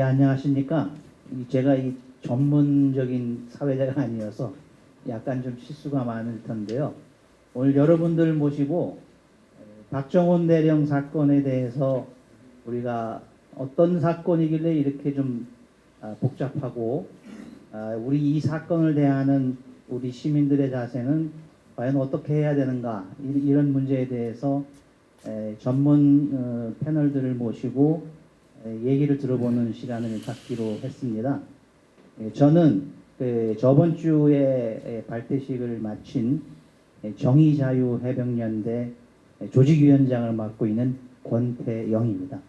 안녕하십니까. 제가 이 전문적인 사회자가 아니어서 약간 좀 실수가 많을 텐데요. 오늘 여러분들 모시고 박정훈 대령 사건에 대해서 우리가 어떤 사건이길래 이렇게 좀 복잡하고 우리 이 사건을 대하는 우리 시민들의 자세는 과연 어떻게 해야 되는가, 이런 문제에 대해서 전문 패널들을 모시고 얘기를 들어보는 시간을 갖기로 했습니다. 저는 저번 주에 발대식을 마친 정의자유해병연대 조직위원장을 맡고 있는 권태영입니다.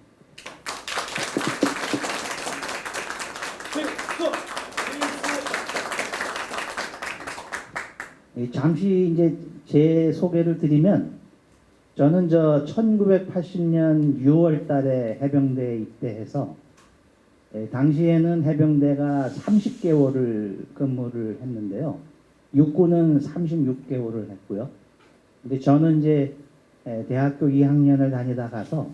잠시 이제 제 소개를 드리면, 저는 1980년 6월 달에 해병대에 입대해서 당시에는 해병대가 30개월을 근무를 했는데요. 육군은 36개월을 했고요. 근데 저는 이제 대학교 2학년을 다니다 가서,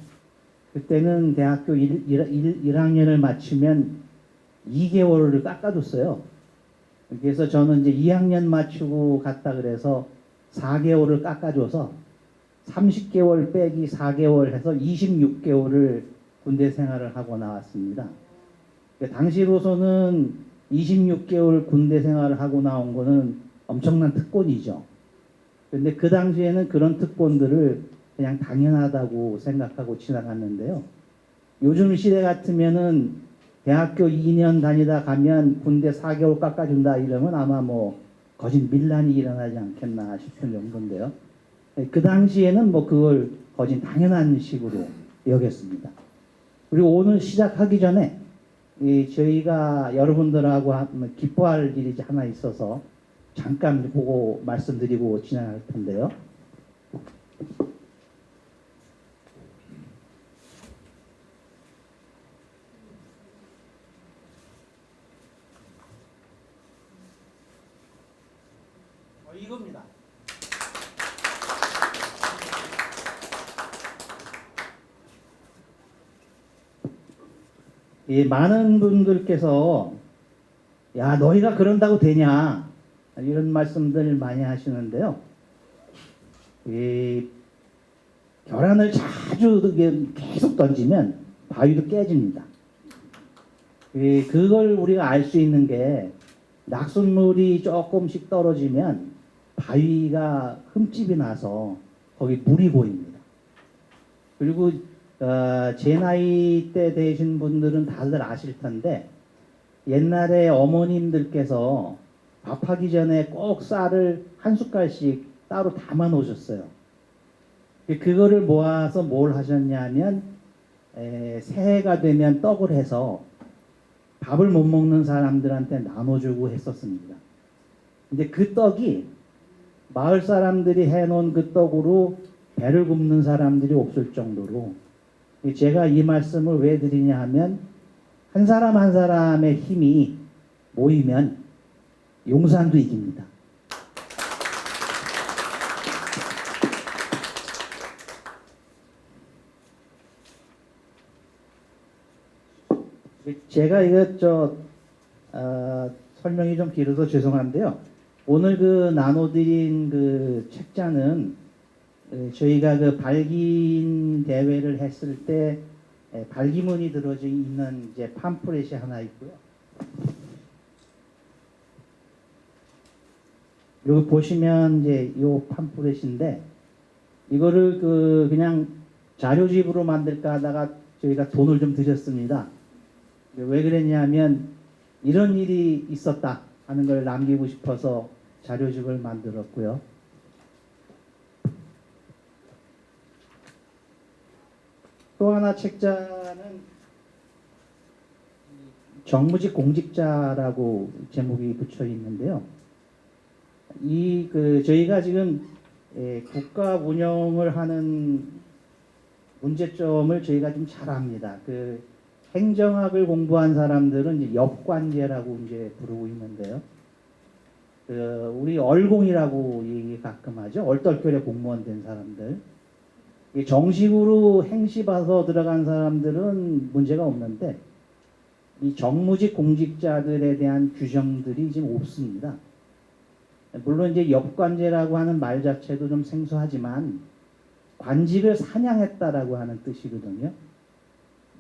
그때는 대학교 1학년을 마치면 2개월을 깎아줬어요. 그래서 저는 이제 2학년 마치고 갔다 그래서 4개월을 깎아줘서 30개월 빼기 4개월 해서 26개월을 군대 생활을 하고 나왔습니다. 당시로서는 26개월 군대 생활을 하고 나온 거는 엄청난 특권이죠. 근데 그 당시에는 그런 특권들을 그냥 당연하다고 생각하고 지나갔는데요. 요즘 시대 같으면은 대학교 2년 다니다 가면 군대 4개월 깎아준다 이러면 아마 뭐 거짓 밀란이 일어나지 않겠나 싶은 정도인데요. 그 당시에는 뭐 그걸 거진 당연한 식으로 여겼습니다. 그리고 오늘 시작하기 전에 저희가 여러분들하고 기뻐할 일이 하나 있어서 잠깐 보고 말씀드리고 진행할 텐데요. 이겁니다. 많은 분들께서 야, 너희가 그런다고 되냐, 이런 말씀들 많이 하시는데요. 계란을 자주 계속 던지면 바위도 깨집니다. 그걸 우리가 알 수 있는 게, 낙숫물이 조금씩 떨어지면 바위가 흠집이 나서 거기 물이 보입니다. 그리고 제 나이 때 되신 분들은 다들 아실 텐데, 옛날에 어머님들께서 밥하기 전에 꼭 쌀을 한 숟갈씩 따로 담아 놓으셨어요. 그거를 모아서 뭘 하셨냐면, 새해가 되면 떡을 해서 밥을 못 먹는 사람들한테 나눠주고 했었습니다. 근데 그 떡이 마을 사람들이 해놓은 그 떡으로 배를 굽는 사람들이 없을 정도로, 제가 이 말씀을 왜 드리냐 하면, 한 사람 한 사람의 힘이 모이면 용산도 이깁니다. 제가 이거 설명이 좀 길어서 죄송한데요. 오늘 그 나눠드린 그 책자는 저희가 그 발긴 대회를 했을 때 발기문이 들어져 있는 이제 팜프렛이 하나 있고요. 여기 보시면 이제 요 팜프렛인데, 이거를 그냥 자료집으로 만들까 하다가 저희가 돈을 좀 들였습니다. 왜 그랬냐면, 이런 일이 있었다 하는 걸 남기고 싶어서 자료집을 만들었고요. 또 하나 책자는 정무직 공직자라고 제목이 붙여 있는데요. 저희가 지금 국가 운영을 하는 문제점을 저희가 좀 잘 압니다. 행정학을 공부한 사람들은 이제 역관계라고 이제 부르고 있는데요. 우리 얼공이라고 얘기 가끔 하죠. 얼떨결에 공무원 된 사람들. 정식으로 행시 봐서 들어간 사람들은 문제가 없는데, 이 정무직 공직자들에 대한 규정들이 지금 없습니다. 물론 이제 역관제라고 하는 말 자체도 좀 생소하지만 관직을 사냥했다라고 하는 뜻이거든요.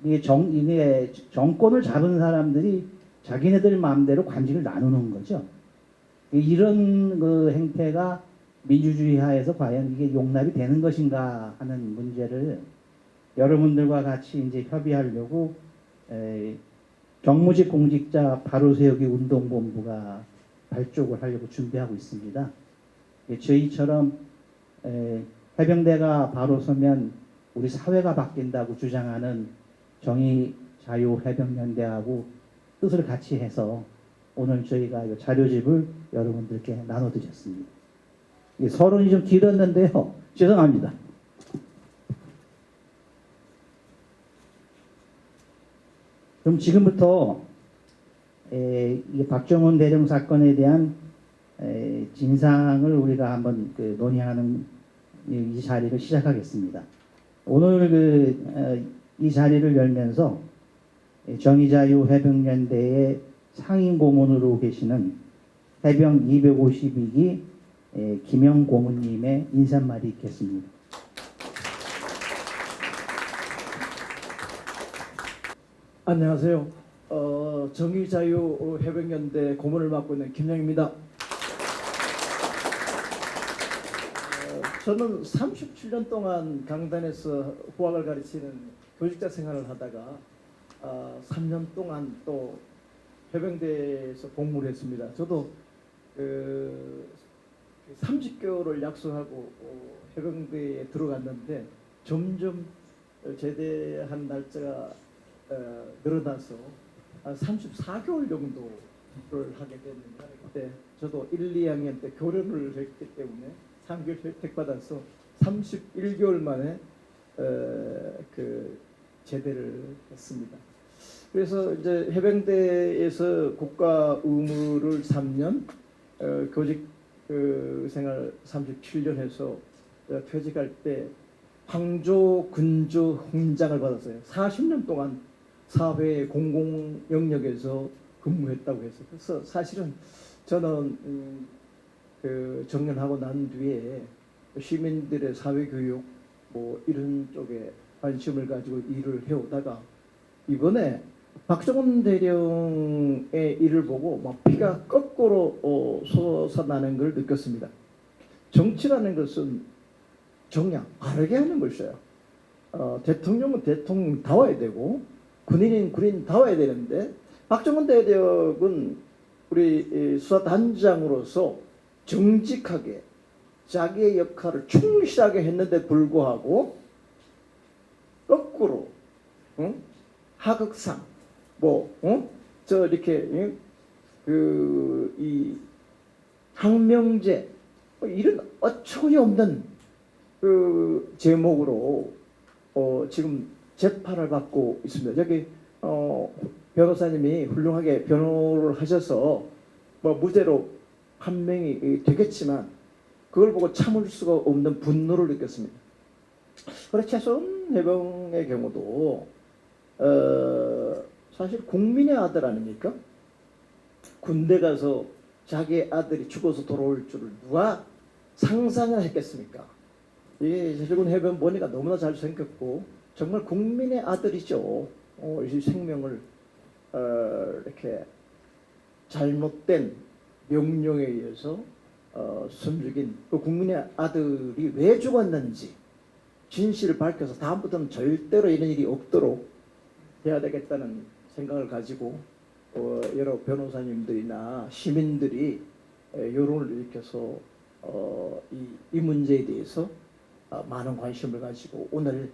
이게 정권을 잡은 사람들이 자기네들 마음대로 관직을 나누는 거죠. 이런 그 행태가 민주주의 하에서 과연 이게 용납이 되는 것인가 하는 문제를 여러분들과 같이 이제 협의하려고 정무직 공직자 바로세우기 운동본부가 발족을 하려고 준비하고 있습니다. 저희처럼 해병대가 바로 서면 우리 사회가 바뀐다고 주장하는 정의자유해병연대하고 뜻을 같이 해서 오늘 저희가 이 자료집을 여러분들께 나눠드렸습니다. 서론이 좀 길었는데요. 죄송합니다. 그럼 지금부터 이 박정훈 대령 사건에 대한 진상을 우리가 한번 논의하는 이 자리를 시작하겠습니다. 오늘 이 자리를 열면서 정의자유해병연대의 상임 고문으로 계시는 해병 252기 김영 고문님의 인사말이 있겠습니다. 안녕하세요. 정의자유해병연대 고문을 맡고 있는 김영입니다. 저는 37년 동안 강단에서 후학을 가르치는 교직자 생활을 하다가 3년 동안 또 해병대에서 복무를 했습니다. 저도 30개월을 약속하고 해병대에 들어갔는데 점점 제대한 날짜가 늘어나서 34개월 정도를 하게 됐는데 그때 저도 1, 2학년 때 교련을 했기 때문에 3개월 혜택받아서 31개월 만에 제대를 했습니다. 그래서 이제 해병대에서 국가 의무를 3년, 교직 생활 37년 해서 퇴직할 때 황조 근조 훈장을 받았어요. 40년 동안 사회 공공 영역에서 근무했다고 해서 그래서 사실은 저는 정년하고 난 뒤에 시민들의 사회교육 뭐 이런 쪽에 관심을 가지고 일을 해오다가 이번에 박정훈 대령의 일을 보고 막 피가 거꾸로 솟아나는 걸 느꼈습니다. 정치라는 것은 정량, 바르게 하는 것이에요. 대통령은 대통령다워야 되고 군인은 군인다워야 되는데 박정훈 대령은 우리 수사단장으로서 정직하게 자기의 역할을 충실하게 했는데 불구하고 거꾸로 하극상 이렇게 이 항명제 이런 어처구니 없는 제목으로 지금 재판을 받고 있습니다. 여기 변호사님이 훌륭하게 변호를 하셔서 무죄로 판명이 되겠지만 그걸 보고 참을 수가 없는 분노를 느꼈습니다. 그래 최소한 해병의 경우도 사실 국민의 아들 아닙니까? 군대 가서 자기 아들이 죽어서 돌아올 줄을 누가 상상을 했겠습니까? 이게 최근 해병 보니까 너무나 잘생겼고 정말 국민의 아들이죠. 이 생명을 이렇게 잘못된 명령에 의해서 숨죽인 그 국민의 아들이 왜 죽었는지 진실을 밝혀서 다음부터는 절대로 이런 일이 없도록 해야 되겠다는 생각을 가지고 여러 변호사님들이나 시민들이 여론을 일으켜서 이 문제에 대해서 많은 관심을 가지고 오늘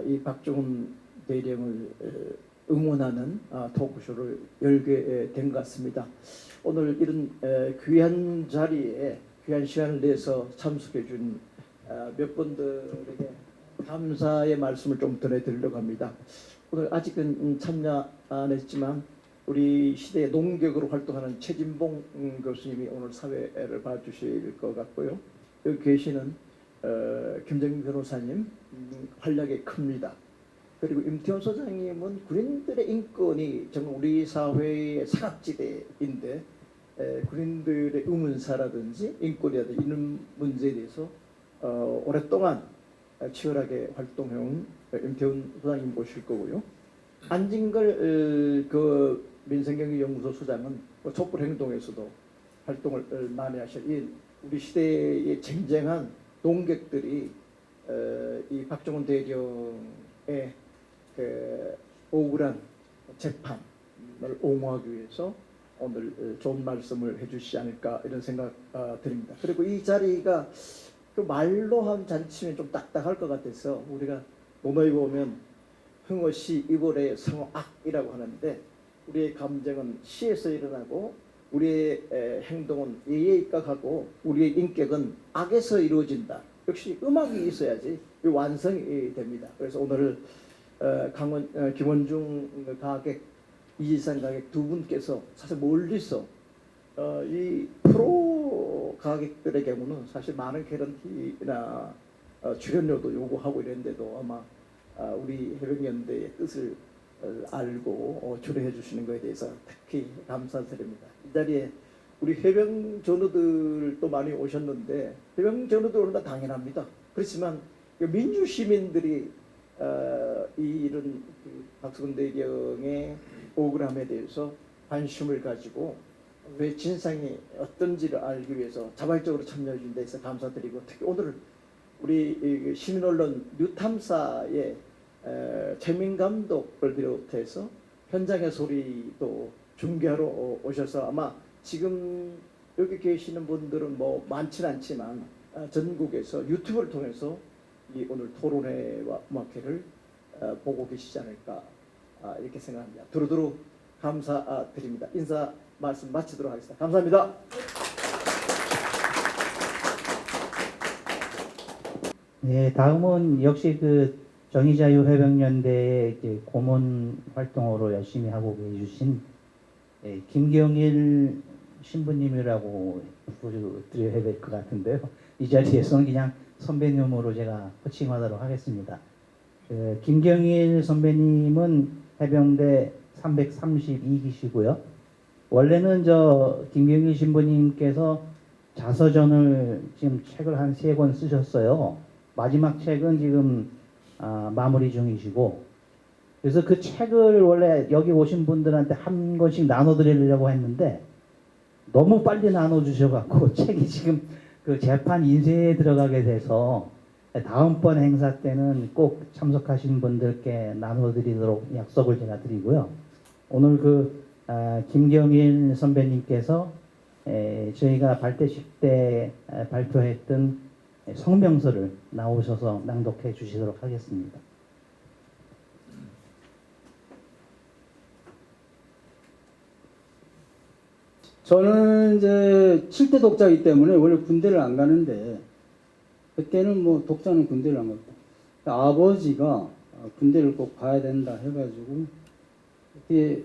이 박정훈 대령을 응원하는 토크쇼를 열게 된 것 같습니다. 오늘 이런 귀한 자리에 귀한 시간을 내서 참석해 준 몇 분들에게 감사의 말씀을 좀 전해드리려고 합니다. 오늘 아직은 참여 안 했지만 우리 시대의 농객으로 활동하는 최진봉 교수님이 오늘 사회를 봐주실 것 같고요. 여기 계시는 김정민 변호사님 활약이 큽니다. 그리고 임태원 소장님은 군인들의 인권이 정말 우리 사회의 사각지대인데 군인들의 의문사라든지 인권이라든지 이런 문제에 대해서 오랫동안 치열하게 활동해온 임태원 소장님 모실 거고요. 안진걸 그 민생경제연구소 소장은 촛불행동에서도 활동을 많이 하실 우리 시대의 쟁쟁한 동객들이 이 박정훈 대령의 그 억울한 재판을 옹호하기 위해서 오늘 좋은 말씀을 해주시지 않을까 이런 생각 드립니다. 그리고 이 자리가 그 말로 한 잔치면 좀 딱딱할 것 같아서 우리가 논어에 보면 흥어시 이월의 성어악이라고 하는데 우리의 감정은 시에서 일어나고 우리의 행동은 예에 입각하고 우리의 인격은 악에서 이루어진다. 역시 음악이 있어야지 완성이 됩니다. 그래서 오늘 김원중 가객, 이지산 가객 두 분께서 사실 멀리서 이 프로 가객들의 경우는 사실 많은 개런티나 출연료도 요구하고 이랬는데도 아마 우리 해병연대의 뜻을 알고 초대해 주시는 것에 대해서 특히 감사드립니다. 이 자리에 우리 해병 전우들도 많이 오셨는데 해병 전우들 오는 건 당연합니다. 그렇지만 민주 시민들이 이런 박수근 대령의 억울함에 대해서 관심을 가지고 왜 진상이 어떤지를 알기 위해서 자발적으로 참여해 준 데 있어 감사드리고 특히 오늘 우리 시민언론 뉴탐사의 최민 감독을 비롯해서 현장의 소리도 중계하러 오셔서 아마 지금 여기 계시는 분들은 뭐 많지는 않지만 전국에서 유튜브를 통해서 이 오늘 토론회와 음악회를 보고 계시지 않을까 이렇게 생각합니다. 두루두루 감사드립니다. 인사 말씀 마치도록 하겠습니다. 감사합니다. 네, 다음은 역시 그 정의자유해병연대의 이제 고문 활동으로 열심히 하고 계신 김경일 신부님이라고 부르드려야 될 것 같은데요. 이 자리에서는 그냥 선배님으로 제가 호칭하도록 하겠습니다. 김경일 선배님은 해병대 332기시고요. 원래는 김경일 신부님께서 자서전을 지금 책을 한 3권 쓰셨어요. 마지막 책은 지금 마무리 중이시고, 그래서 그 책을 원래 여기 오신 분들한테 한 권씩 나눠드리려고 했는데 너무 빨리 나눠주셔갖고 책이 지금 그 재판 인쇄에 들어가게 돼서 다음번 행사 때는 꼭 참석하신 분들께 나눠드리도록 약속을 제가 드리고요. 오늘 김경일 선배님께서 저희가 발대식 때 발표했던 성명서를 나오셔서 낭독해 주시도록 하겠습니다. 저는 이제 7대 독자이기 때문에 원래 군대를 안 가는데 그때는 뭐 독자는 군대를 안 갔고 아버지가 군대를 꼭 가야 된다 해가지고 그때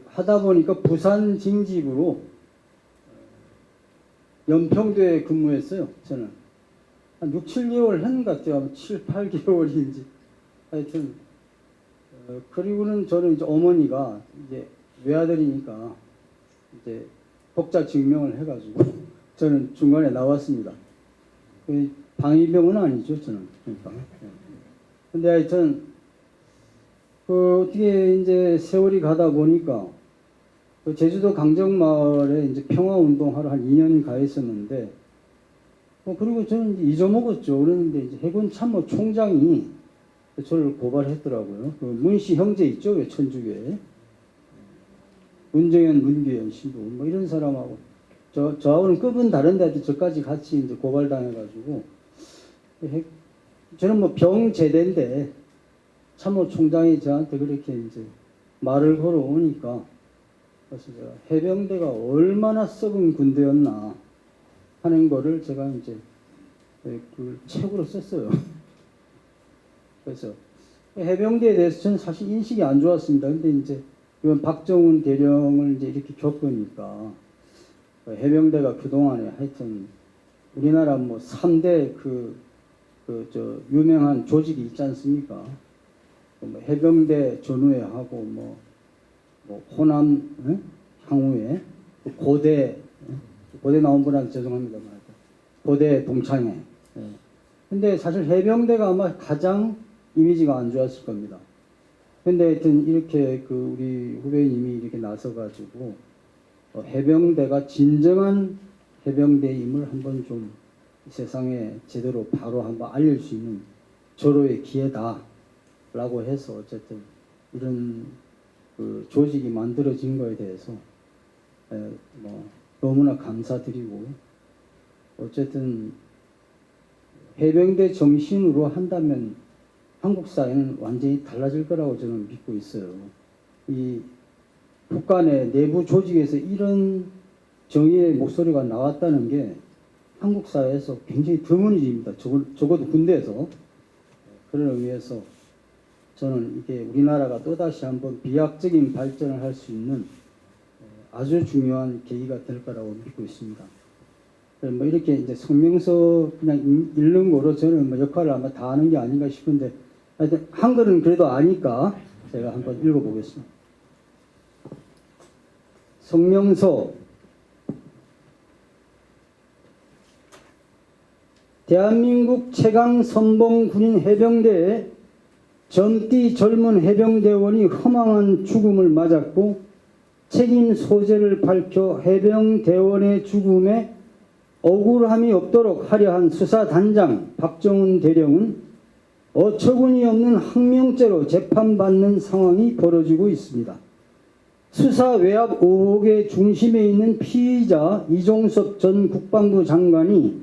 하다 보니까 부산 징집으로 연평도에 근무했어요. 저는 한 6, 7개월 한 것 같아요. 7, 8개월인지 하여튼 그리고는 저는 이제 어머니가 이제 외아들이니까 이제 독자 증명을 해가지고 저는 중간에 나왔습니다. 방위병은 아니죠, 저는. 그러니까. 근데 하여튼 어떻게 이제 세월이 가다 보니까 제주도 강정마을에 이제 평화운동하러 한 2년 가 있었는데 그리고 저는 이제 잊어먹었죠. 그런데 이제 해군 참모 총장이 저를 고발했더라고요. 문씨 형제 있죠, 왜 천주교에. 문정현, 문규현 신부 뭐 이런 사람하고 저하고는 급은 다른데 저까지 같이 이제 고발당해가지고 저는 뭐 병제대인데 참모총장이 저한테 그렇게 이제 말을 걸어오니까 그래서 제가 해병대가 얼마나 썩은 군대였나 하는 거를 제가 이제 그 책으로 썼어요. 그래서 해병대에 대해서 저는 사실 인식이 안 좋았습니다. 근데 이제 이번 박정훈 대령을 이제 이렇게 겪으니까 해병대가 그동안에 하여튼 우리나라 뭐 3대 유명한 조직이 있지 않습니까? 뭐 해병대 전후회하고 뭐 호남 향후회 고대 나온 분한테 죄송합니다만 고대 동창회. 근데 사실 해병대가 아마 가장 이미지가 안 좋았을 겁니다. 근데 하여튼 이렇게 그 우리 후배님이 이렇게 나서가지고 해병대가 진정한 해병대임을 한번 좀 세상에 제대로 바로 한번 알릴 수 있는 절호의 기회다라고 해서 어쨌든 이런 그 조직이 만들어진 거에 대해서 뭐 너무나 감사드리고 어쨌든 해병대 정신으로 한다면 한국 사회는 완전히 달라질 거라고 저는 믿고 있어요. 이 북한의 내부 조직에서 이런 정의의 목소리가 나왔다는 게 한국 사회에서 굉장히 드문 일입니다. 적어도 군대에서. 그런 의미에서 저는 이게 우리나라가 또다시 한번 비약적인 발전을 할 수 있는 아주 중요한 계기가 될 거라고 믿고 있습니다. 뭐 이렇게 이제 성명서 그냥 읽는 거로 저는 뭐 역할을 아마 다 하는 게 아닌가 싶은데 하여튼 한글은 그래도 아니까 제가 한번 읽어보겠습니다. 성명서 대한민국 최강 선봉 군인 해병대에 젊디 젊은 해병대원이 허망한 죽음을 맞았고 책임 소재를 밝혀 해병대원의 죽음에 억울함이 없도록 하려 한 수사단장 박정훈 대령은 어처구니 없는 항명죄로 재판받는 상황이 벌어지고 있습니다. 수사 외압 의혹의 중심에 있는 피의자 이종섭 전 국방부 장관이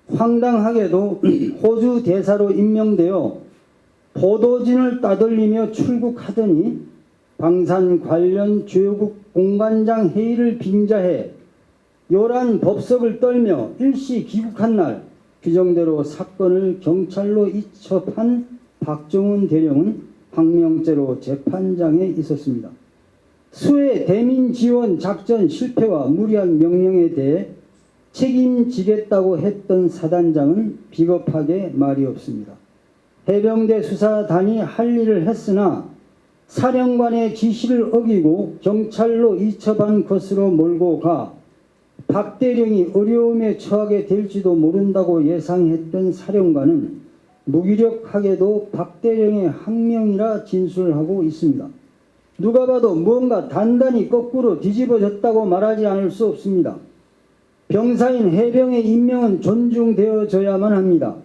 황당하게도 호주 대사로 임명되어 보도진을 따돌리며 출국하더니 방산 관련 주요국 공관장 회의를 빙자해 요란 법석을 떨며 일시 귀국한 날 규정대로 사건을 경찰로 이첩한 박정훈 대령은 항명죄로 재판장에 있었습니다. 수해 대민 지원 작전 실패와 무리한 명령에 대해 책임지겠다고 했던 사단장은 비겁하게 말이 없습니다. 해병대 수사단이 할 일을 했으나 사령관의 지시를 어기고 경찰로 이첩한 것으로 몰고 가 박 대령이 어려움에 처하게 될지도 모른다고 예상했던 사령관은 무기력하게도 박 대령의 항명이라 진술하고 있습니다. 누가 봐도 무언가 단단히 거꾸로 뒤집어졌다고 말하지 않을 수 없습니다. 병사인 해병의 임명은 존중되어져야만 합니다.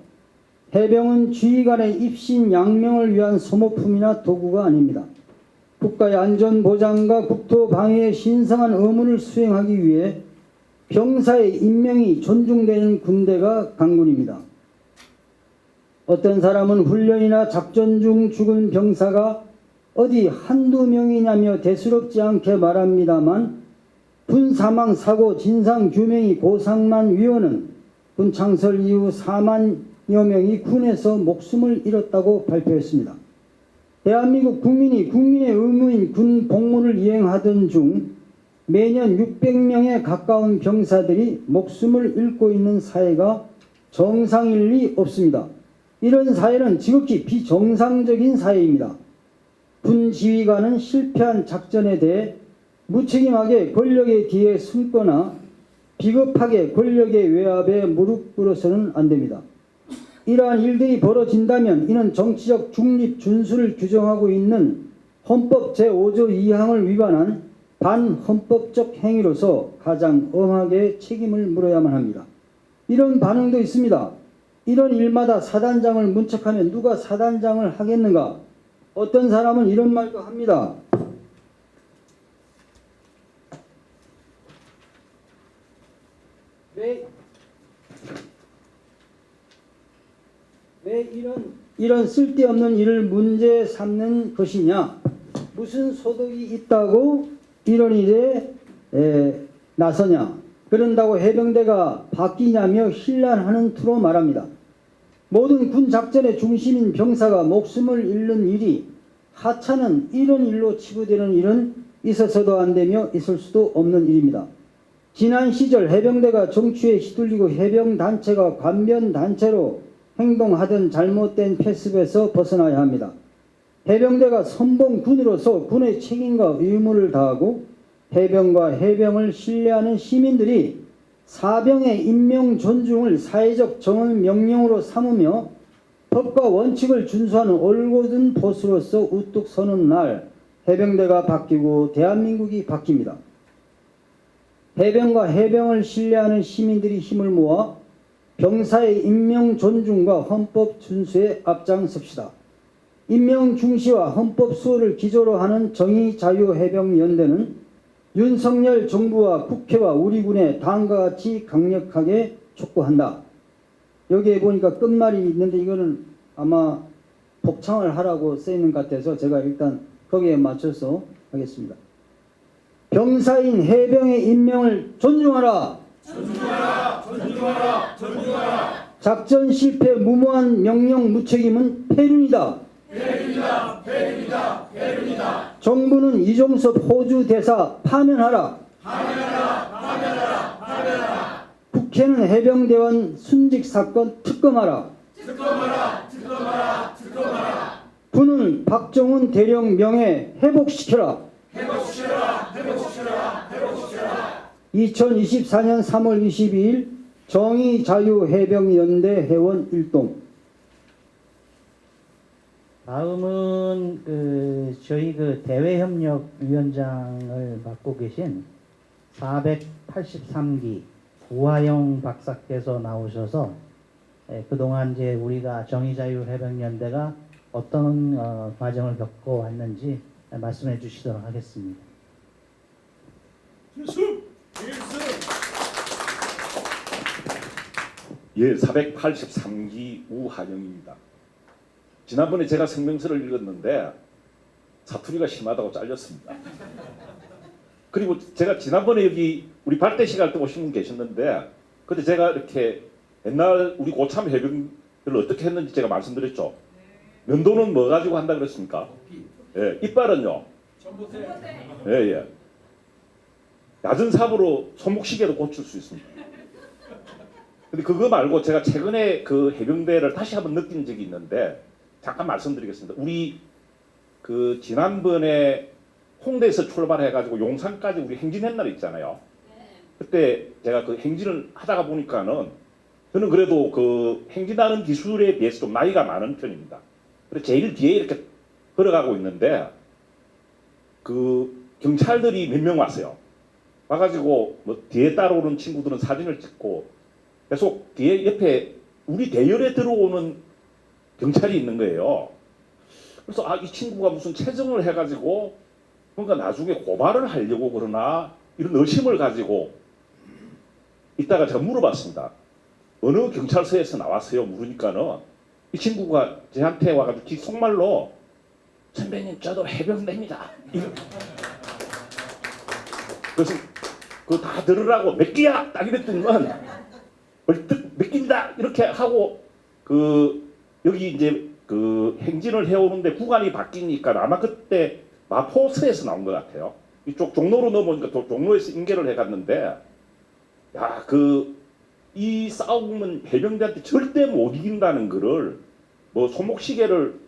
해병은 지휘관의 입신 양명을 위한 소모품이나 도구가 아닙니다. 국가의 안전보장과 국토방위의 신성한 의무를 수행하기 위해 병사의 임명이 존중되는 군대가 강군입니다. 어떤 사람은 훈련이나 작전 중 죽은 병사가 어디 한두 명이냐며 대수롭지 않게 말합니다만 군사망 사고 진상규명이 고상만 위원은 군 창설 이후 4만여 명이 군에서 목숨을 잃었다고 발표했습니다. 대한민국 국민이 국민의 의무인 군 복무를 이행하던 중 매년 600명에 가까운 병사들이 목숨을 잃고 있는 사회가 정상일 리 없습니다. 이런 사회는 지극히 비정상적인 사회입니다. 군 지휘관은 실패한 작전에 대해 무책임하게 권력의 뒤에 숨거나 비겁하게 권력의 외압에 무릎 꿇어서는 안 됩니다. 이러한 일들이 벌어진다면 이는 정치적 중립 준수를 규정하고 있는 헌법 제5조 2항을 위반한 반헌법적 행위로서 가장 엄하게 책임을 물어야만 합니다. 이런 반응도 있습니다. 이런 일마다 사단장을 문책하면 누가 사단장을 하겠는가? 어떤 사람은 이런 말도 합니다. 왜 이런 쓸데없는 일을 문제 삼는 것이냐? 무슨 소득이 있다고 이런 일에 나서냐? 그런다고 해병대가 바뀌냐며 힐난하는 투로 말합니다. 모든 군 작전의 중심인 병사가 목숨을 잃는 일이 하찮은 이런 일로 치부되는 일은 있어서도 안 되며 있을 수도 없는 일입니다. 지난 시절 해병대가 정치에 휘둘리고 해병단체가 관변단체로 행동하던 잘못된 패습에서 벗어나야 합니다. 해병대가 선봉군으로서 군의 책임과 의무를 다하고 해병과 해병을 신뢰하는 시민들이 사병의 임명 존중을 사회적 정언 명령으로 삼으며 법과 원칙을 준수하는 올곧은 보수로서 우뚝 서는 날 해병대가 바뀌고 대한민국이 바뀝니다. 해병과 해병을 신뢰하는 시민들이 힘을 모아 병사의 임명 존중과 헌법 준수에 앞장섭시다. 임명 중시와 헌법 수호를 기조로 하는 정의자유해병연대는 윤석열 정부와 국회와 우리 군의 다음과 같이 강력하게 촉구한다. 여기에 보니까 끝말이 있는데 이거는 아마 복창을 하라고 써있는 것 같아서 제가 일단 거기에 맞춰서 하겠습니다. 병사인 해병의 임명을 존중하라. 존중하라. 존중하라. 존중하라. 작전 실패 무모한 명령 무책임은 폐륜이다. 폐륜이다. 폐륜이다. 폐륜이다. 정부는 이종섭 호주 대사 파면하라. 파면하라. 파면하라. 파면하라. 국회는 해병대원 순직 사건 특검하라. 특검하라. 특검하라. 특검하라. 군은 박정훈 대령 명예 회복시켜라. 회복시켜라. 회복시켜라. 회복시켜라. 2024년 3월 22일 정의자유해병연대 회원 일동. 다음은 저희 대외협력위원장을 맡고 계신 483기 우하영 박사께서 나오셔서 그동안 이제 우리가 정의자유해병연대가 어떤 과정을 겪어왔는지 말씀해 주시도록 하겠습니다. 예, 483기 우하영입니다. 지난번에 제가 성명서를 읽었는데 사투리가 심하다고 잘렸습니다. 그리고 제가 지난번에 여기 우리 발대식 할 때 오신 분 계셨는데 그때 제가 이렇게 옛날 우리 고참 해병들을 어떻게 했는지 제가 말씀드렸죠. 면도는 뭐 가지고 한다 그랬습니까? 예, 이빨은요. 예, 예. 낮은 삽으로 손목시계도 고칠 수 있습니다. 근데 그거 말고 제가 최근에 그 해병대를 다시 한번 느낀 적이 있는데 잠깐 말씀드리겠습니다. 우리 그 지난번에 홍대에서 출발해가지고 용산까지 우리 행진한 날 있잖아요. 그때 제가 그 행진을 하다가 보니까는 저는 그래도 그 행진하는 기술에 비해서 좀 나이가 많은 편입니다. 그래서 제일 뒤에 이렇게 걸어가고 있는데 그 경찰들이 몇 명 왔어요. 와가지고 뭐 뒤에 따라오는 친구들은 사진을 찍고 계속 뒤에 옆에 우리 대열에 들어오는 경찰이 있는 거예요. 그래서 이 친구가 무슨 체증을 해가지고 뭔가 나중에 고발을 하려고 그러나 이런 의심을 가지고 이따가 제가 물어봤습니다. 어느 경찰서에서 나왔어요? 물으니까는 이 친구가 저한테 와가지고 지 속말로 선배님 저도 해병대입니다. 그래서 그거 다 들으라고 몇 끼야? 딱 이랬더니만 벌떡 몇 끼입니다. 이렇게 하고 여기 이제 그 행진을 해오는데 구간이 바뀌니까 아마 그때 마포서에서 나온 것 같아요. 이쪽 종로로 넘어오니까 종로에서 인계를 해갔는데 야, 이 싸움은 해병대한테 절대 못 이긴다는 거를 뭐 손목시계를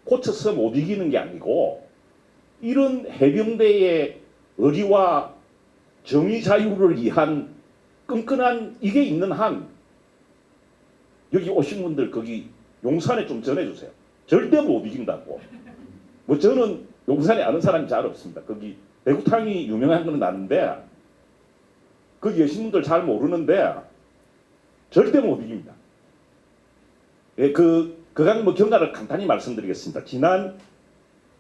고쳐서 못 이기는 게 아니고 이런 해병대의 의리와 정의 자유를 위한 끈끈한 이게 있는 한 여기 오신 분들 거기 용산에 좀 전해주세요. 절대 못 이긴다고. 뭐 저는 용산에 아는 사람이 잘 없습니다. 거기 대구탕이 유명한 건 아는데 거기 계신 분들 잘 모르는데 절대 못 이깁니다. 예, 그간 뭐 경과를 간단히 말씀드리겠습니다. 지난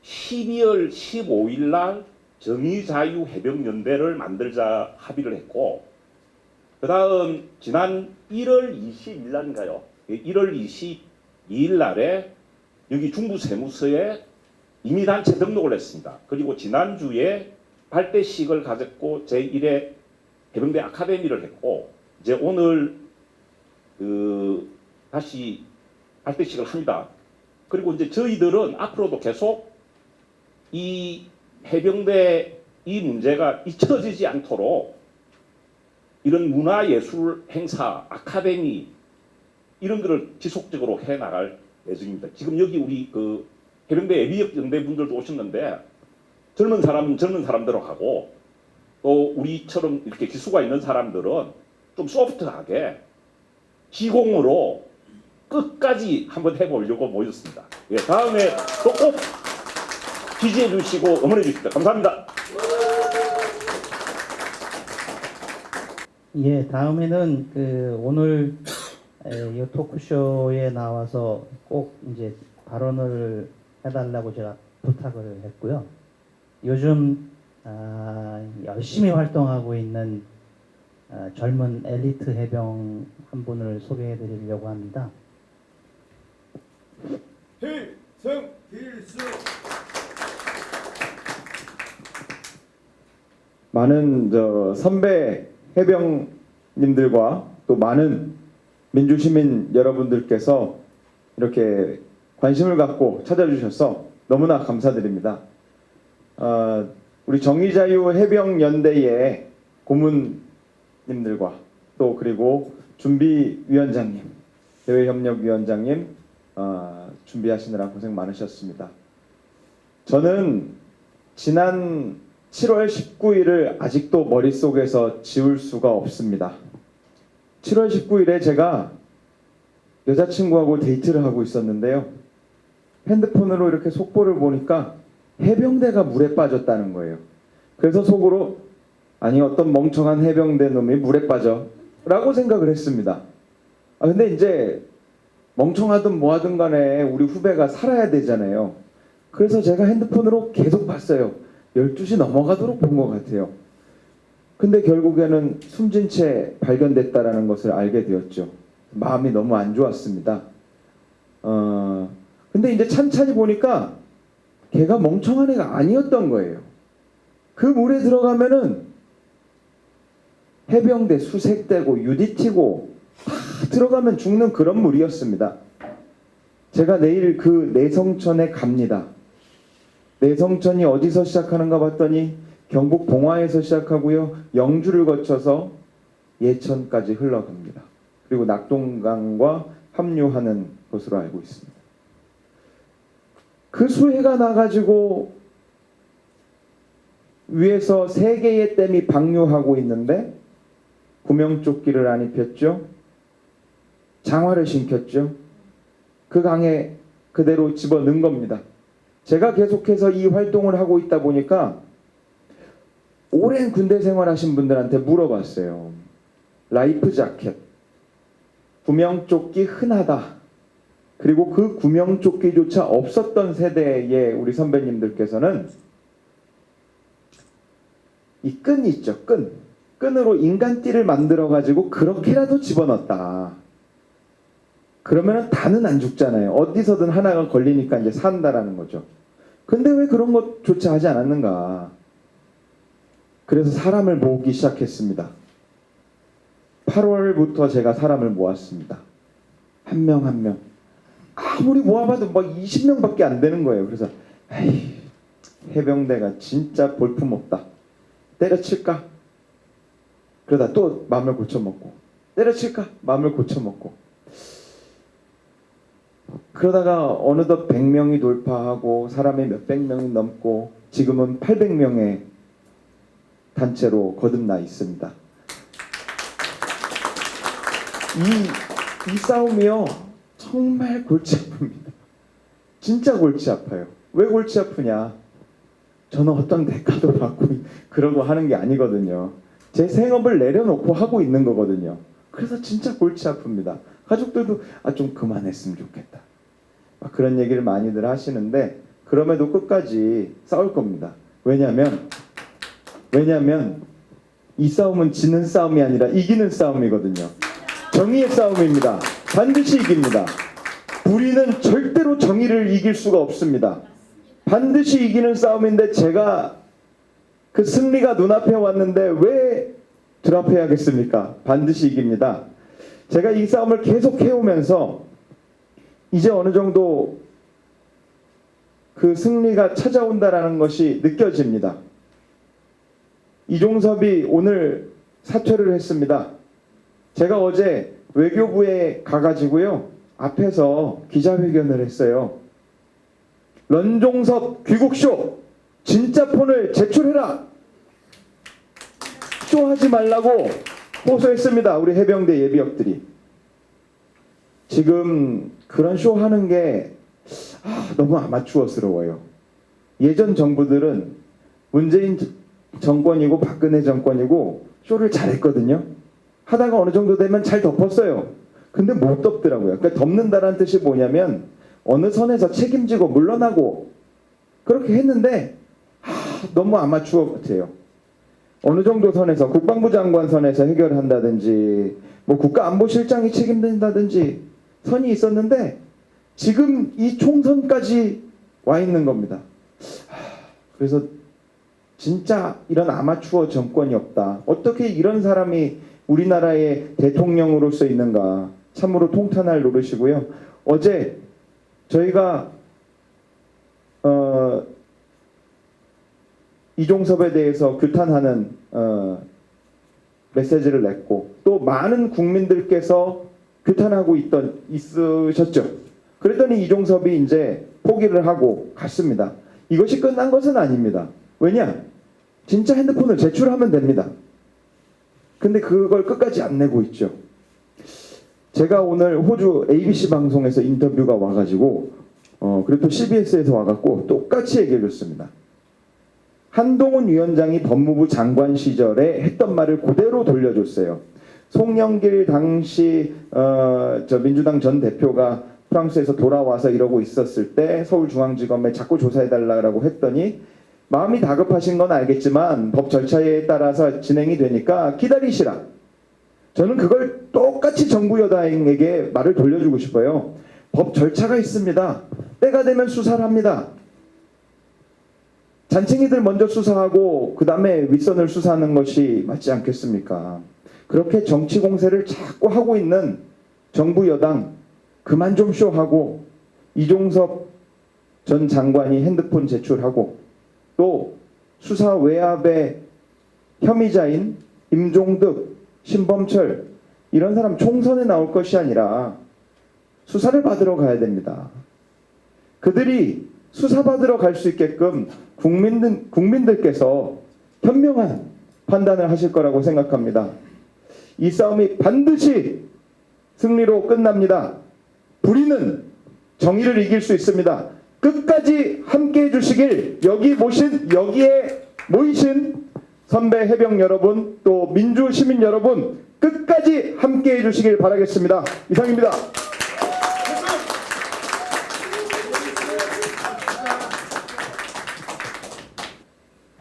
12월 15일 날 정의자유해병연대를 만들자 합의를 했고 그 다음 지난 1월 20일 날인가요? 1월 22일 날에 여기 중부세무서에 임의단체 등록을 했습니다. 그리고 지난주에 발대식을 가졌고 제1회 해병대 아카데미를 했고 이제 오늘 다시 발대식을 합니다. 그리고 이제 저희들은 앞으로도 계속 이 해병대 이 문제가 잊혀지지 않도록 이런 문화예술 행사, 아카데미 이런 거를 지속적으로 해 나갈 예정입니다. 지금 여기 우리 해병대 예비역 연대 분들도 오셨는데 젊은 사람은 젊은 사람대로 하고 또 우리처럼 이렇게 기수가 있는 사람들은 좀 소프트하게 기공으로 끝까지 한번 해보려고 모였습니다. 예, 다음에 또 꼭 지지해 주시고 응원해 주십시오. 감사합니다. 예, 다음에는 그 오늘 이 토크쇼에 나와서 꼭 이제 발언을 해달라고 제가 부탁을 했고요. 요즘 열심히 활동하고 있는 젊은 엘리트 해병 한 분을 소개해드리려고 합니다. 많은 선배 해병님들과 또 많은 민주시민 여러분들께서 이렇게 관심을 갖고 찾아주셔서 너무나 감사드립니다. 우리 정의자유 해병연대의 고문님들과 또 그리고 준비위원장님, 대외협력위원장님 준비하시느라 고생 많으셨습니다. 저는 지난 7월 19일을 아직도 머릿속에서 지울 수가 없습니다. 7월 19일에 제가 여자친구하고 데이트를 하고 있었는데요. 핸드폰으로 이렇게 속보를 보니까 해병대가 물에 빠졌다는 거예요. 그래서 속으로 아니 어떤 멍청한 해병대 놈이 물에 빠져 라고 생각을 했습니다. 근데 이제 멍청하든 뭐하든 간에 우리 후배가 살아야 되잖아요. 그래서 제가 핸드폰으로 계속 봤어요. 12시 넘어가도록 본 것 같아요. 근데 결국에는 숨진 채 발견됐다라는 것을 알게 되었죠. 마음이 너무 안 좋았습니다. 근데 이제 찬찬히 보니까 걔가 멍청한 애가 아니었던 거예요. 그 물에 들어가면은 해병대 수색대고 UDT고 다 들어가면 죽는 그런 물이었습니다. 제가 내일 그 내성천에 갑니다. 내성천이 어디서 시작하는가 봤더니 경북 봉화에서 시작하고요. 영주를 거쳐서 예천까지 흘러갑니다. 그리고 낙동강과 합류하는 것으로 알고 있습니다. 그 수해가 나가지고 위에서 3개의 댐이 방류하고 있는데 구명조끼를 안 입혔죠. 장화를 신겼죠. 그 강에 그대로 집어넣은 겁니다. 제가 계속해서 이 활동을 하고 있다 보니까 오랜 군대 생활하신 분들한테 물어봤어요. 라이프 자켓, 구명조끼 흔하다. 그리고 그 구명조끼조차 없었던 세대의 우리 선배님들께서는 이 끈 있죠, 끈. 끈으로 인간띠를 만들어가지고 그렇게라도 집어넣었다. 그러면 다는 안 죽잖아요. 어디서든 하나가 걸리니까 이제 산다라는 거죠. 근데 왜 그런 것조차 하지 않았는가? 그래서 사람을 모으기 시작했습니다. 8월부터 제가 사람을 모았습니다. 한 명 한 명. 아무리 모아봐도 막 20명밖에 안 되는 거예요. 그래서 에이, 해병대가 진짜 볼품없다. 때려칠까? 그러다 또 마음을 고쳐먹고 때려칠까? 마음을 고쳐먹고 그러다가 어느덧 100명이 돌파하고 사람이 몇백 명이 넘고 지금은 800명의 단체로 거듭나 있습니다. 이 싸움이요 정말 골치 아픕니다. 진짜 골치 아파요. 왜 골치 아프냐? 저는 어떤 대가도 받고 그러고 하는 게 아니거든요. 제 생업을 내려놓고 하고 있는 거거든요. 그래서 진짜 골치 아픕니다. 가족들도 좀 그만했으면 좋겠다. 그런 얘기를 많이들 하시는데 그럼에도 끝까지 싸울 겁니다. 왜냐하면 이 싸움은 지는 싸움이 아니라 이기는 싸움이거든요. 정의의 싸움입니다. 반드시 이깁니다. 우리는 절대로 정의를 이길 수가 없습니다. 반드시 이기는 싸움인데 제가 그 승리가 눈앞에 왔는데 왜 드랍해야겠습니까? 반드시 이깁니다. 제가 이 싸움을 계속 해오면서 이제 어느 정도 그 승리가 찾아온다라는 것이 느껴집니다. 이종섭이 오늘 사퇴를 했습니다. 제가 어제 외교부에 가가지고요. 앞에서 기자회견을 했어요. 런종섭 귀국쇼 진짜 폰을 제출해라. 쇼하지 말라고 호소했습니다. 우리 해병대 예비역들이. 지금 그런 쇼 하는 게 너무 아마추어스러워요. 예전 정부들은 문재인 정권이고 박근혜 정권이고 쇼를 잘했거든요. 하다가 어느 정도 되면 잘 덮었어요. 근데 못 덮더라고요. 그러니까 덮는다라는 뜻이 뭐냐면 어느 선에서 책임지고 물러나고 그렇게 했는데 너무 아마추어 같아요. 어느 정도 선에서 국방부 장관 선에서 해결한다든지 뭐 국가안보실장이 책임진다든지 선이 있었는데 지금 이 총선까지 와 있는 겁니다. 그래서 진짜 이런 아마추어 정권이 없다. 어떻게 이런 사람이 우리나라의 대통령으로서 있는가. 참으로 통탄할 노릇이고요. 어제 저희가 이종섭에 대해서 규탄하는 메시지를 냈고 또 많은 국민들께서 규탄하고 있으셨죠. 그랬더니 이종섭이 이제 포기를 하고 갔습니다. 이것이 끝난 것은 아닙니다. 왜냐? 진짜 핸드폰을 제출하면 됩니다. 근데 그걸 끝까지 안 내고 있죠. 제가 오늘 호주 ABC 방송에서 인터뷰가 와가지고 그리고 또 CBS에서 와갖고 똑같이 얘기해줬습니다. 한동훈 위원장이 법무부 장관 시절에 했던 말을 그대로 돌려줬어요. 송영길 당시 민주당 전 대표가 프랑스에서 돌아와서 이러고 있었을 때 서울중앙지검에 자꾸 조사해달라고 했더니 마음이 다급하신 건 알겠지만 법 절차에 따라서 진행이 되니까 기다리시라. 저는 그걸 똑같이 정부 여당에게 말을 돌려주고 싶어요. 법 절차가 있습니다. 때가 되면 수사를 합니다. 잔챙이들 먼저 수사하고 그 다음에 윗선을 수사하는 것이 맞지 않겠습니까? 그렇게 정치 공세를 자꾸 하고 있는 정부 여당 그만 좀 쇼하고 이종섭 전 장관이 핸드폰 제출하고 또 수사 외압의 혐의자인 임종득, 신범철 이런 사람 총선에 나올 것이 아니라 수사를 받으러 가야 됩니다. 그들이 수사받으러 갈 수 있게끔 국민들께서 현명한 판단을 하실 거라고 생각합니다. 이 싸움이 반드시 승리로 끝납니다. 불의는 정의를 이길 수 있습니다. 끝까지 함께해 주시길 여기에 모이신 선배 해병 여러분 또 민주 시민 여러분 끝까지 함께해 주시길 바라겠습니다. 이상입니다.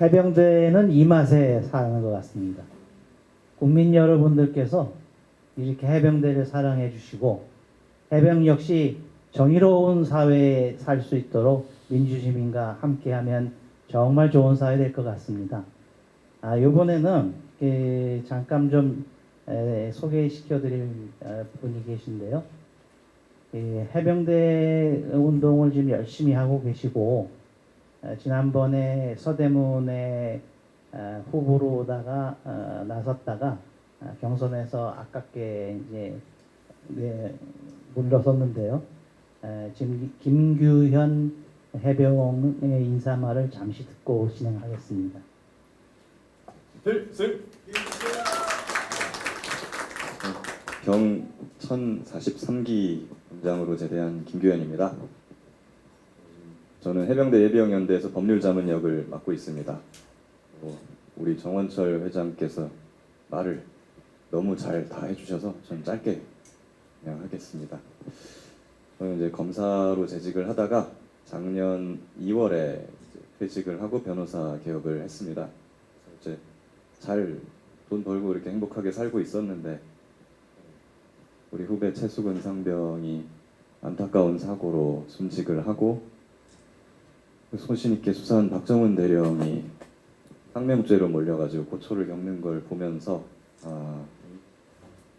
해병대는 이 맛에 사는 것 같습니다. 국민 여러분들께서 이렇게 해병대를 사랑해 주시고 해병 역시 정의로운 사회에 살 수 있도록 민주시민과 함께하면 정말 좋은 사회 될 것 같습니다. 이번에는 잠깐 좀 소개시켜드릴 분이 계신데요. 해병대 운동을 지금 열심히 하고 계시고 지난번에 서대문에 후보로다가 나섰다가 경선에서 아깝게 이제 물러섰는데요. 지금 김규현 해병의 인사말을 잠시 듣고 진행하겠습니다. 병 1043기 병장으로 제대한 김규현입니다. 저는 해병대 예비역연대에서 법률자문 역을 맡고 있습니다. 우리 정원철 회장께서 말을 너무 잘 다 해주셔서 전 짧게 그냥 하겠습니다. 저는 이제 검사로 재직을 하다가 작년 2월에 퇴직을 하고 변호사 개업을 했습니다. 그래서 이제 잘 돈 벌고 이렇게 행복하게 살고 있었는데 우리 후배 최수근 상병이 안타까운 사고로 순직을 하고 소신 있게 수사한 박정훈 대령이 항명죄로 몰려가지고 고초를 겪는 걸 보면서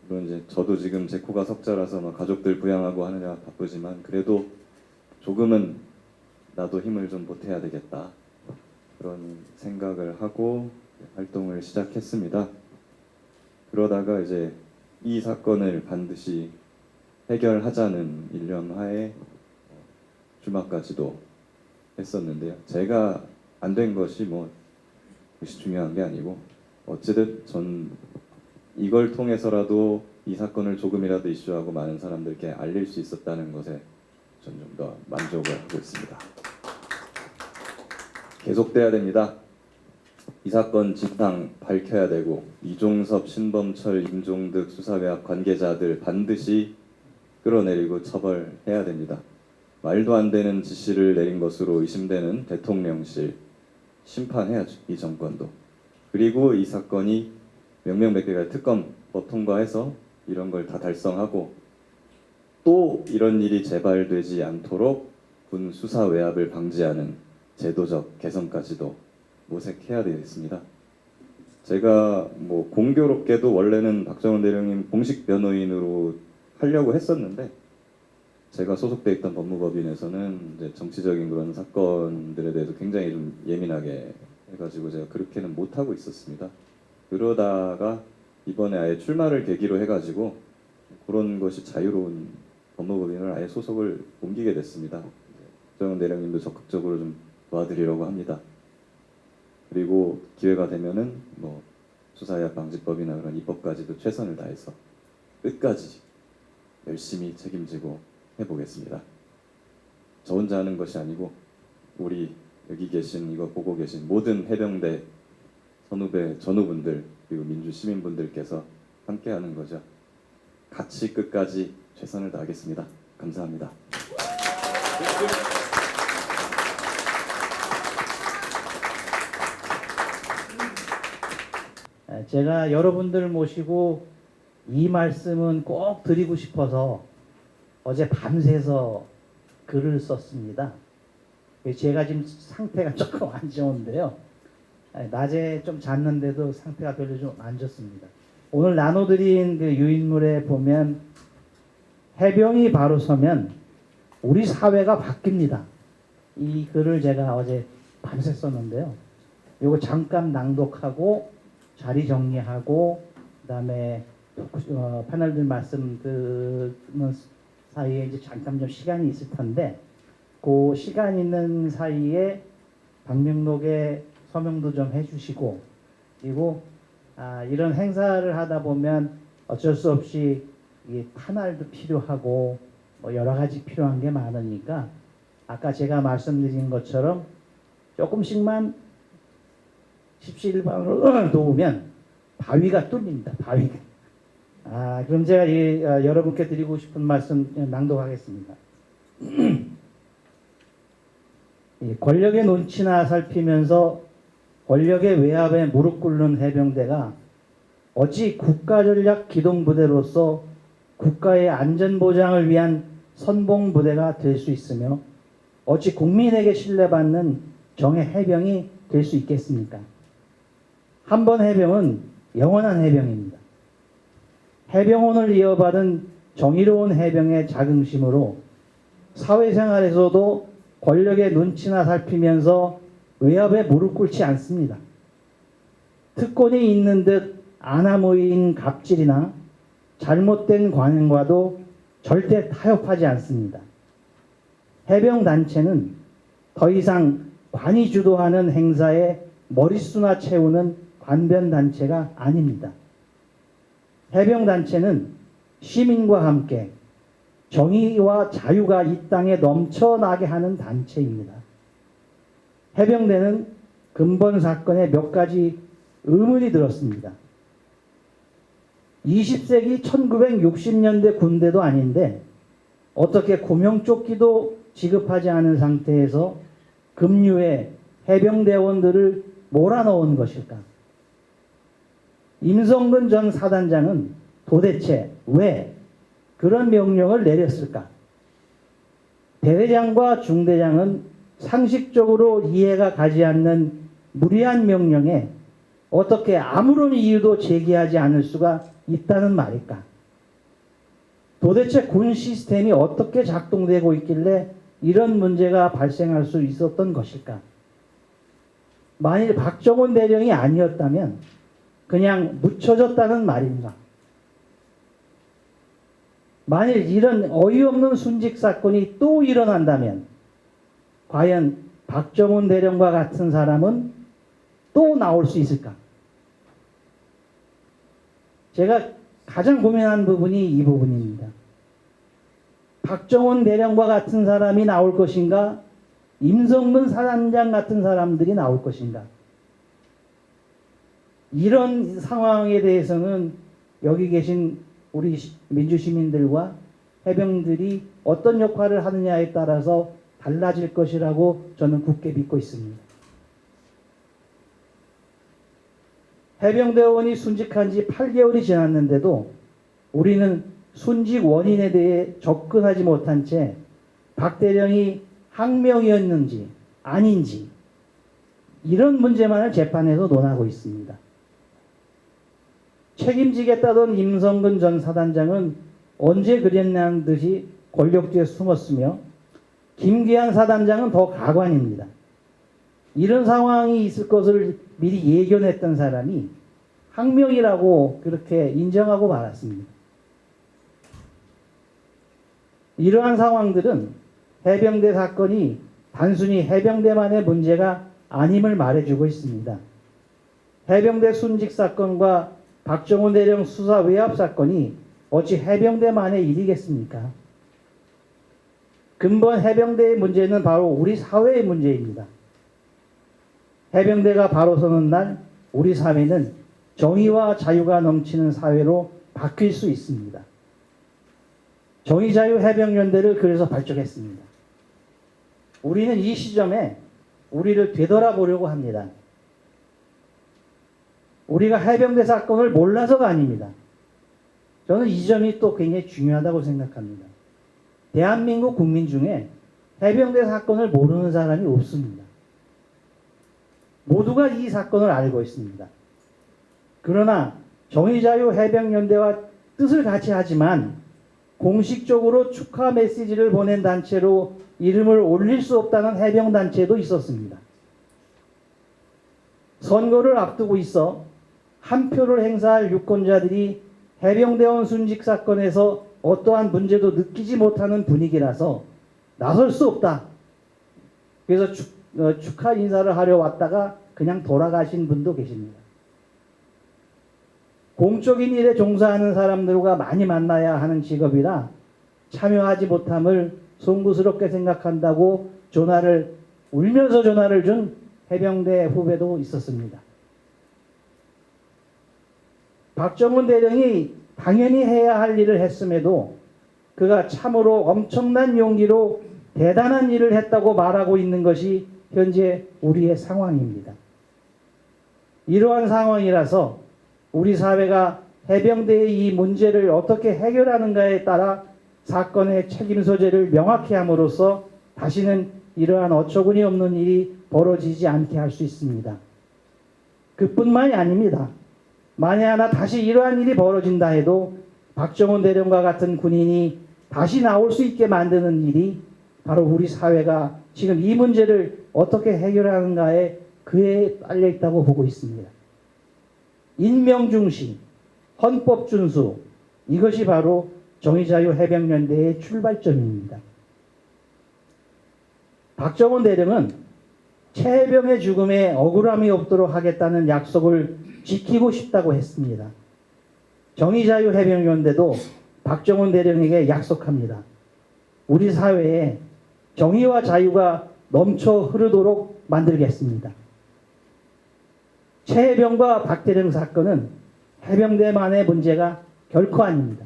물론 이제 저도 지금 제 코가 석자라서 막 가족들 부양하고 하느냐 바쁘지만 그래도 조금은 나도 힘을 좀 보태야 되겠다 그런 생각을 하고 활동을 시작했습니다. 그러다가 이제 이 사건을 반드시 해결하자는 일념하에 주말까지도 했었는데요. 제가 안 된 것이 뭐 그것이 중요한 게 아니고 어찌든 전 이걸 통해서라도 이 사건을 조금이라도 이슈하고 많은 사람들께 알릴 수 있었다는 것에 전 좀 더 만족을 하고 있습니다. 계속돼야 됩니다. 이 사건 진상 밝혀야 되고 이종섭, 신범철, 임종득 수사외압 관계자들 반드시 끌어내리고 처벌해야 됩니다. 말도 안 되는 지시를 내린 것으로 의심되는 대통령실 심판해야죠. 이 정권도. 그리고 이 사건이 명명백백한 특검법 통과해서 이런 걸 다 달성하고 또 이런 일이 재발되지 않도록 군 수사 외압을 방지하는 제도적 개선까지도 모색해야 되겠습니다. 제가 뭐 공교롭게도 원래는 박정원 대령님 공식 변호인으로 하려고 했었는데 제가 소속돼 있던 법무법인에서는 이제 정치적인 그런 사건들에 대해서 굉장히 좀 예민하게 해가지고 제가 그렇게는 못 하고 있었습니다. 그러다가 이번에 아예 출마를 계기로 해가지고 그런 것이 자유로운 법무법인을 아예 소속을 옮기게 됐습니다. 박정원 대령님도 적극적으로 좀 도와드리려고 합니다. 그리고 기회가 되면은 뭐 수사외압 방지법이나 그런 입법까지도 최선을 다해서 끝까지 열심히 책임지고 해보겠습니다. 저 혼자 하는 것이 아니고 우리 여기 계신 이거 보고 계신 모든 해병대 선후배 전우분들 그리고 민주 시민분들께서 함께하는 거죠. 같이 끝까지 최선을 다하겠습니다. 감사합니다. 제가 여러분들 모시고 이 말씀은 꼭 드리고 싶어서 어제 밤새서 글을 썼습니다. 제가 지금 상태가 조금 안 좋은데요. 낮에 좀 잤는데도 상태가 별로 좀 안 좋습니다. 오늘 나눠드린 그 유인물에 보면 해병이 바로 서면 우리 사회가 바뀝니다. 이 글을 제가 어제 밤새 썼는데요. 이거 잠깐 낭독하고 자리 정리하고 그다음에 패널들 말씀 듣는 사이에 이제 잠깐 좀 시간이 있을 텐데 그 시간 있는 사이에 방명록에 서명도 좀 해주시고 그리고 이런 행사를 하다 보면 어쩔 수 없이 이 판알도 필요하고 뭐 여러 가지 필요한 게 많으니까 아까 제가 말씀드린 것처럼 조금씩만 십시일반으로 놓으면 바위가 뚫립니다. 바위가. 그럼 제가 여러분께 드리고 싶은 말씀 낭독하겠습니다. 권력의 눈치나 살피면서 권력의 외압에 무릎 꿇는 해병대가 어찌 국가전략기동부대로서 국가의 안전보장을 위한 선봉부대가 될 수 있으며 어찌 국민에게 신뢰받는 정예 해병이 될 수 있겠습니까? 한 번 해병은 영원한 해병입니다. 해병원을 이어받은 정의로운 해병의 자긍심으로 사회생활에서도 권력의 눈치나 살피면서 외압에 무릎 꿇지 않습니다. 특권이 있는 듯 아나무인 갑질이나 잘못된 관행과도 절대 타협하지 않습니다. 해병단체는 더 이상 관이 주도하는 행사에 머릿수나 채우는 관변단체가 아닙니다. 해병단체는 시민과 함께 정의와 자유가 이 땅에 넘쳐나게 하는 단체입니다. 해병대는 근본 사건에 몇 가지 의문이 들었습니다. 20세기 1960년대 군대도 아닌데 어떻게 구명조끼도 지급하지 않은 상태에서 급류에 해병대원들을 몰아넣은 것일까? 임성근 전 사단장은 도대체 왜 그런 명령을 내렸을까? 대대장과 중대장은 상식적으로 이해가 가지 않는 무리한 명령에 어떻게 아무런 이유도 제기하지 않을 수가 있다는 말일까? 도대체 군 시스템이 어떻게 작동되고 있길래 이런 문제가 발생할 수 있었던 것일까? 만일 박정원 대령이 아니었다면 그냥 묻혀졌다는 말인가? 만일 이런 어이없는 순직 사건이 또 일어난다면 과연 박정훈 대령과 같은 사람은 또 나올 수 있을까? 제가 가장 고민한 부분이 이 부분입니다. 박정훈 대령과 같은 사람이 나올 것인가? 임성근 사단장 같은 사람들이 나올 것인가? 이런 상황에 대해서는 여기 계신 우리 민주시민들과 해병들이 어떤 역할을 하느냐에 따라서 달라질 것이라고 저는 굳게 믿고 있습니다. 해병대원이 순직한 지 8개월이 지났는데도 우리는 순직 원인에 대해 접근하지 못한 채 박 대령이 항명이었는지 아닌지 이런 문제만을 재판에서 논하고 있습니다. 책임지겠다던 임성근 전 사단장은 언제 그랬냐는 듯이 권력 뒤에 숨었으며 김기한 사단장은 더 가관입니다. 이런 상황이 있을 것을 미리 예견했던 사람이 항명이라고 그렇게 인정하고 말았습니다. 이러한 상황들은 해병대 사건이 단순히 해병대만의 문제가 아님을 말해주고 있습니다. 해병대 순직 사건과 박정훈 대령 수사 외압 사건이 어찌 해병대만의 일이겠습니까? 근본 해병대의 문제는 바로 우리 사회의 문제입니다. 해병대가 바로 서는 날 우리 사회는 정의와 자유가 넘치는 사회로 바뀔 수 있습니다. 정의자유해병연대를 그래서 발족했습니다. 우리는 이 시점에 우리를 되돌아보려고 합니다. 우리가 해병대 사건을 몰라서가 아닙니다. 저는 이 점이 또 굉장히 중요하다고 생각합니다. 대한민국 국민 중에 해병대 사건을 모르는 사람이 없습니다. 모두가 이 사건을 알고 있습니다. 그러나 정의자유해병연대와 뜻을 같이 하지만 공식적으로 축하 메시지를 보낸 단체로 이름을 올릴 수 없다는 해병단체도 있었습니다. 선거를 앞두고 있어 한 표를 행사할 유권자들이 해병대원 순직 사건에서 어떠한 문제도 느끼지 못하는 분위기라서 나설 수 없다. 그래서 축하 인사를 하려 왔다가 그냥 돌아가신 분도 계십니다. 공적인 일에 종사하는 사람들과 많이 만나야 하는 직업이라 참여하지 못함을 송구스럽게 생각한다고 울면서 전화를 준 해병대 후배도 있었습니다. 박정훈 대령이 당연히 해야 할 일을 했음에도 그가 참으로 엄청난 용기로 대단한 일을 했다고 말하고 있는 것이 현재 우리의 상황입니다. 이러한 상황이라서 우리 사회가 해병대의 이 문제를 어떻게 해결하는가에 따라 사건의 책임 소재를 명확히 함으로써 다시는 이러한 어처구니 없는 일이 벌어지지 않게 할 수 있습니다. 그뿐만이 아닙니다. 만에 하나 다시 이러한 일이 벌어진다 해도 박정훈 대령과 같은 군인이 다시 나올 수 있게 만드는 일이 바로 우리 사회가 지금 이 문제를 어떻게 해결하는가에 그에 딸려 있다고 보고 있습니다. 인명중시, 헌법준수, 이것이 바로 정의자유해병연대의 출발점입니다. 박정훈 대령은 최해병의 죽음에 억울함이 없도록 하겠다는 약속을 지키고 싶다고 했습니다. 정의자유해병연대도 박정훈 대령에게 약속합니다. 우리 사회에 정의와 자유가 넘쳐 흐르도록 만들겠습니다. 최해병과 박 대령 사건은 해병대만의 문제가 결코 아닙니다.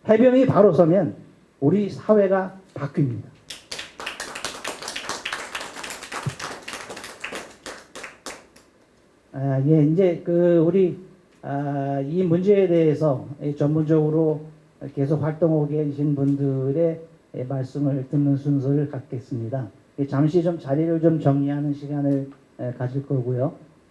해병이 바로 서면 우리 사회가 바뀝니다. 이제 우리 이 문제에 대해서 전문적으로 계속 활동하고 계신 분들의 말씀을 듣는 순서를 갖겠습니다. 잠시 좀 자리를 좀 정리하는 시간을 가질 거고요.